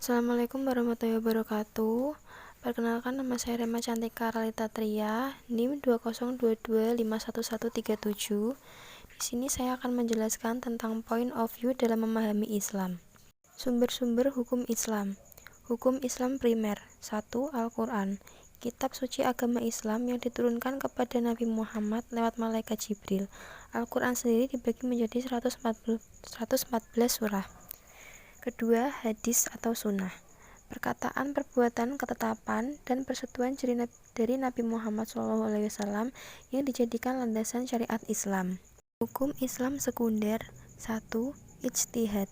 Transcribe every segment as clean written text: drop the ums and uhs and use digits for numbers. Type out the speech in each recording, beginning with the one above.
Assalamualaikum warahmatullahi wabarakatuh. Perkenalkan, nama saya Rema Cantika Ralita Tria, NIM 202251137. Di sini saya akan menjelaskan tentang point of view dalam memahami Islam. Sumber-sumber hukum Islam. Hukum Islam primer. 1. Al-Quran, kitab suci agama Islam yang diturunkan kepada Nabi Muhammad lewat malaikat Jibril. Al-Quran sendiri dibagi menjadi 114 surah. Kedua, hadis atau sunnah. Perkataan, perbuatan, ketetapan, dan persetujuan dari Nabi Muhammad SAW yang dijadikan landasan syariat Islam. Hukum Islam sekunder. 1. Ijtihad,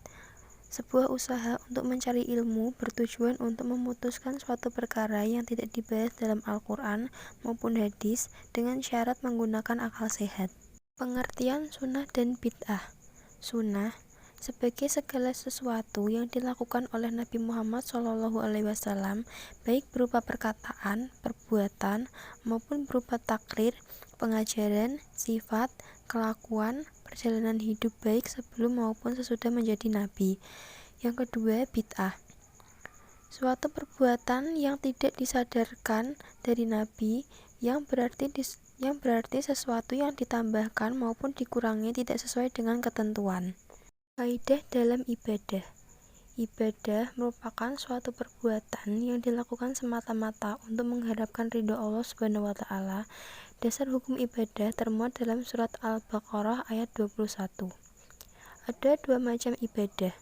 sebuah usaha untuk mencari ilmu bertujuan untuk memutuskan suatu perkara yang tidak dibahas dalam Al-Quran maupun hadis dengan syarat menggunakan akal sehat. Pengertian sunnah dan bid'ah. Sunnah sebagai segala sesuatu yang dilakukan oleh Nabi Muhammad SAW, baik berupa perkataan, perbuatan, maupun berupa takrir, pengajaran, sifat, kelakuan, perjalanan hidup baik sebelum maupun sesudah menjadi Nabi. Yang kedua, bid'ah, suatu perbuatan yang tidak disadarkan dari Nabi, yang berarti sesuatu yang ditambahkan maupun dikurangi tidak sesuai dengan ketentuan. Kaidah dalam ibadah. Ibadah merupakan suatu perbuatan yang dilakukan semata-mata untuk mengharapkan ridho Allah Subhanahu wa Ta'ala. Dasar hukum ibadah termuat dalam surat Al-Baqarah ayat 21. Ada dua macam ibadah.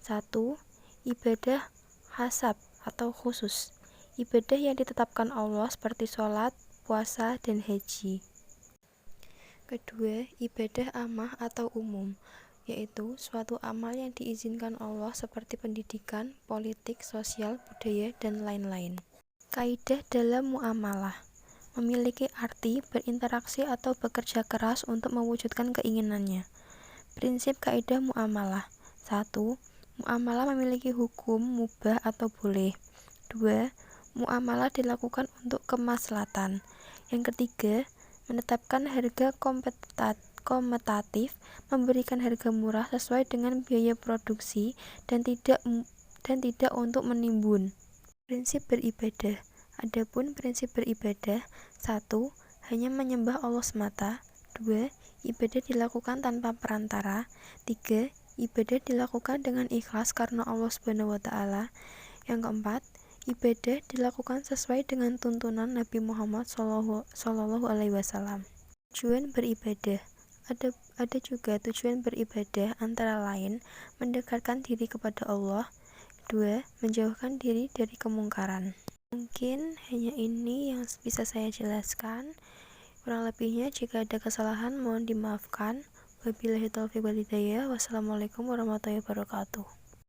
1. Ibadah hasab atau khusus, ibadah yang ditetapkan Allah seperti sholat, puasa, dan haji. Kedua, ibadah ammah atau umum, yaitu suatu amal yang diizinkan Allah seperti pendidikan, politik, sosial, budaya, dan lain-lain. Kaidah dalam muamalah memiliki arti berinteraksi atau bekerja keras untuk mewujudkan keinginannya. Prinsip kaidah muamalah. 1. Muamalah memiliki hukum mubah atau boleh. 2. Muamalah dilakukan untuk kemaslahatan. Yang ketiga, menetapkan harga kompetitif, memberikan harga murah sesuai dengan biaya produksi dan tidak untuk menimbun. Prinsip beribadah. Adapun prinsip beribadah: 1. Hanya menyembah Allah semata. 2. Ibadah dilakukan tanpa perantara. 3. Ibadah dilakukan dengan ikhlas karena Allah Subhanahu wa Ta'ala. Yang keempat, ibadah dilakukan sesuai dengan tuntunan Nabi Muhammad SAW. Tujuan beribadah. Ada juga tujuan beribadah antara lain mendekatkan diri kepada Allah. 2. Menjauhkan diri dari kemungkaran. Mungkin hanya ini yang bisa saya jelaskan. Kurang lebihnya jika ada kesalahan mohon dimaafkan. Wabillahi taufiq wal hidayah. Wassalamualaikum warahmatullahi wabarakatuh.